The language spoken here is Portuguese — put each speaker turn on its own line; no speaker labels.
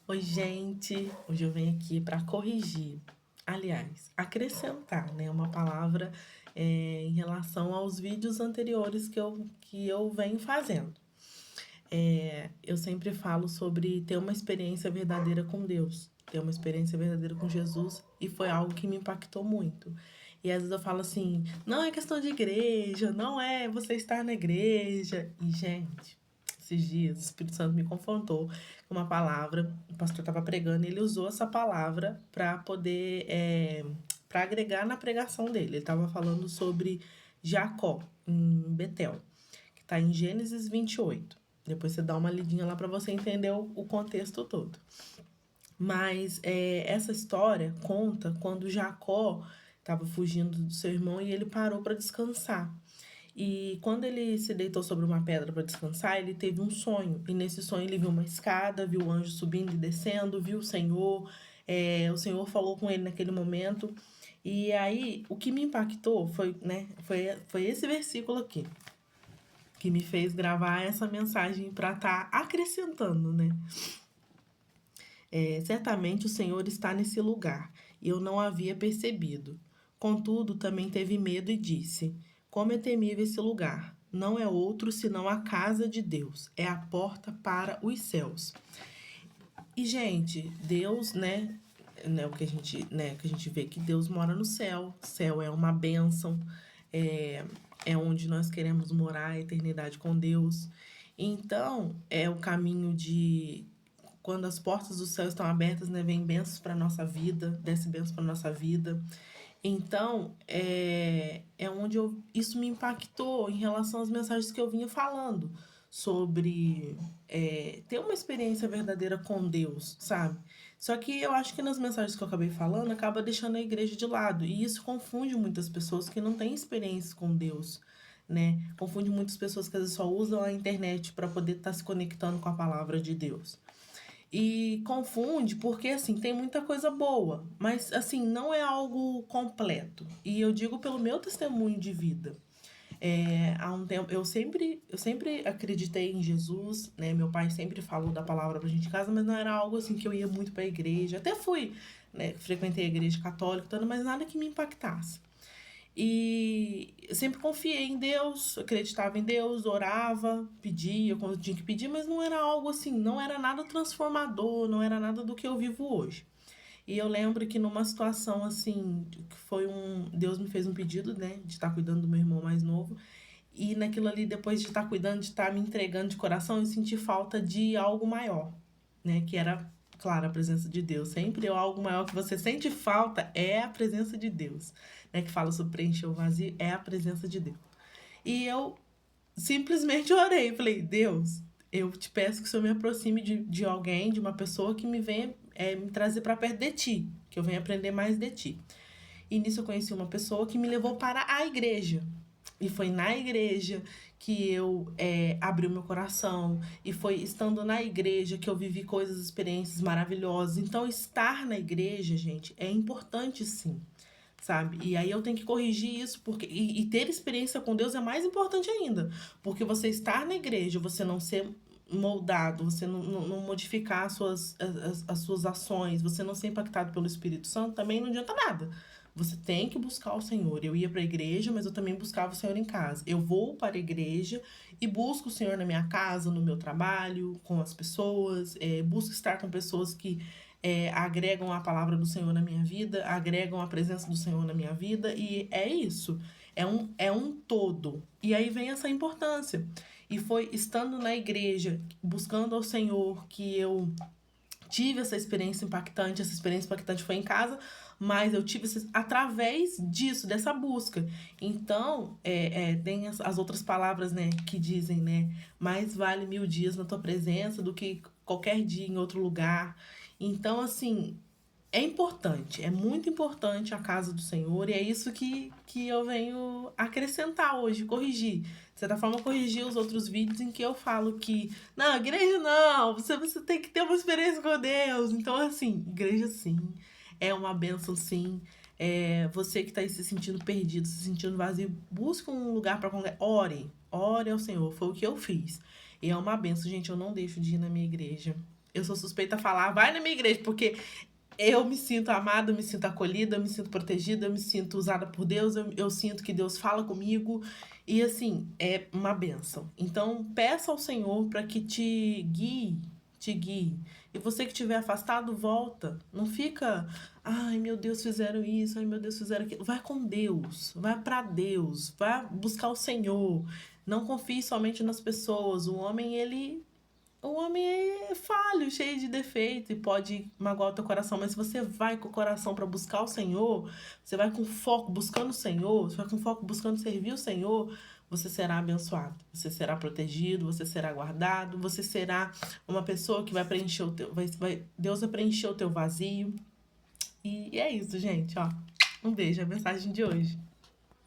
Oi, gente! Hoje eu venho aqui para corrigir, aliás, acrescentar, né, uma palavra em relação aos vídeos anteriores que eu venho fazendo. Eu sempre falo sobre ter uma experiência verdadeira com Deus, ter uma experiência verdadeira com Jesus, e foi algo que me impactou muito. E às vezes eu falo assim, não é questão de igreja, não é você estar na igreja. E, gente, esses dias o Espírito Santo me confrontou com uma palavra, o pastor estava pregando e ele usou essa palavra para poder, para agregar na pregação dele. Ele estava falando sobre Jacó, em Betel, que está em Gênesis 28. Depois você dá uma lidinha lá para você entender o contexto todo. Mas essa história conta quando Jacó estava fugindo do seu irmão e ele parou para descansar. E quando ele se deitou sobre uma pedra para descansar, ele teve um sonho. E nesse sonho ele viu uma escada, viu o anjo subindo e descendo, viu o Senhor. O Senhor falou com ele naquele momento. E aí, o que me impactou foi, né, foi esse versículo aqui, que me fez gravar essa mensagem para estar acrescentando, né? Certamente o Senhor está nesse lugar, e eu não havia percebido. Contudo, também teve medo e disse: Como é temível esse lugar! Não é outro senão a casa de Deus, é a porta para os céus. E, gente, Deus, o que a gente vê que Deus mora no céu. Céu é uma bênção, é onde nós queremos morar a eternidade com Deus. Então, é o caminho de quando as portas do céu estão abertas, né, vem bênçãos para nossa vida, desce bênçãos para nossa vida. Então, é onde isso me impactou em relação às mensagens que eu vinha falando sobre ter uma experiência verdadeira com Deus, sabe? Só que eu acho que nas mensagens que eu acabei falando, acaba deixando a igreja de lado. E isso confunde muitas pessoas que não têm experiência com Deus, né? Confunde muitas pessoas que às vezes só usam a internet para poder estar se conectando com a palavra de Deus. E confunde porque, assim, tem muita coisa boa, mas, assim, não é algo completo. E eu digo pelo meu testemunho de vida. Há um tempo, eu sempre acreditei em Jesus, né? Meu pai sempre falou da palavra pra gente em casa, mas não era algo assim que eu ia muito pra igreja. Até fui, né? Frequentei a igreja católica, tudo, mas nada que me impactasse. E eu sempre confiei em Deus, acreditava em Deus, orava, pedia quando tinha que pedir, mas não era algo assim, não era nada transformador, não era nada do que eu vivo hoje. E eu lembro que numa situação assim, que foi Deus me fez um pedido, né, de estar cuidando do meu irmão mais novo. E naquilo ali, depois de estar cuidando, de estar me entregando de coração, eu senti falta de algo maior, né, que era, claro, a presença de Deus. Sempre algo maior que você sente falta é a presença de Deus, né, que fala sobre preencher o vazio, é a presença de Deus. E eu simplesmente orei, falei, Deus, eu te peço que o Senhor me aproxime de alguém, de uma pessoa que me venha me trazer para perto de ti, que eu venha aprender mais de ti. E nisso eu conheci uma pessoa que me levou para a igreja. E foi na igreja que eu abri o meu coração. E foi estando na igreja que eu vivi coisas, experiências maravilhosas. Então, estar na igreja, gente, é importante sim, sabe? E aí eu tenho que corrigir isso, porque e ter experiência com Deus é mais importante ainda. Porque você estar na igreja, você não ser moldado, você não modificar as suas ações, você não ser impactado pelo Espírito Santo, também não adianta nada. Você tem que buscar o Senhor. Eu ia para a igreja, mas eu também buscava o Senhor em casa. Eu vou para a igreja e busco o Senhor na minha casa, no meu trabalho, com as pessoas. Busco estar com pessoas que agregam a palavra do Senhor na minha vida, agregam a presença do Senhor na minha vida. E é isso. É um todo. E aí vem essa importância. E foi estando na igreja, buscando ao Senhor, que eu tive essa experiência impactante. Essa experiência impactante foi em casa, mas eu tive através disso, dessa busca. Então, tem as outras palavras, né, que dizem, né, mais vale 1000 dias na tua presença do que qualquer dia em outro lugar. Então, assim, é importante, é muito importante a casa do Senhor, e é isso que eu venho acrescentar hoje, corrigir. De certa forma, corrigir os outros vídeos em que eu falo que, não, igreja não, você tem que ter uma experiência com Deus. Então, assim, igreja sim, é uma bênção sim. Você que está aí se sentindo perdido, se sentindo vazio, busque um lugar para congregar. Ore ao Senhor, foi o que eu fiz. E é uma bênção, gente, eu não deixo de ir na minha igreja. eu sou suspeita a falar, vai na minha igreja, porque eu me sinto amada, eu me sinto acolhida, eu me sinto protegida, eu me sinto usada por Deus, eu sinto que Deus fala comigo. E assim, é uma bênção. Então, peça ao Senhor para que te guie, te guie. E você que estiver afastado, volta. Não fica, ai meu Deus, fizeram isso, ai meu Deus, fizeram aquilo. Vai com Deus, vai para Deus, vai buscar o Senhor. Não confie somente nas pessoas. O homem é falho, cheio de defeito e pode magoar o teu coração, mas se você vai com o coração para buscar o Senhor, você vai com foco buscando o Senhor, você vai com foco buscando servir o Senhor, você será abençoado, você será protegido, você será guardado, você será uma pessoa que vai preencher o teu, Deus vai preencher o teu vazio. E é isso, gente, ó. Um beijo, a mensagem de hoje.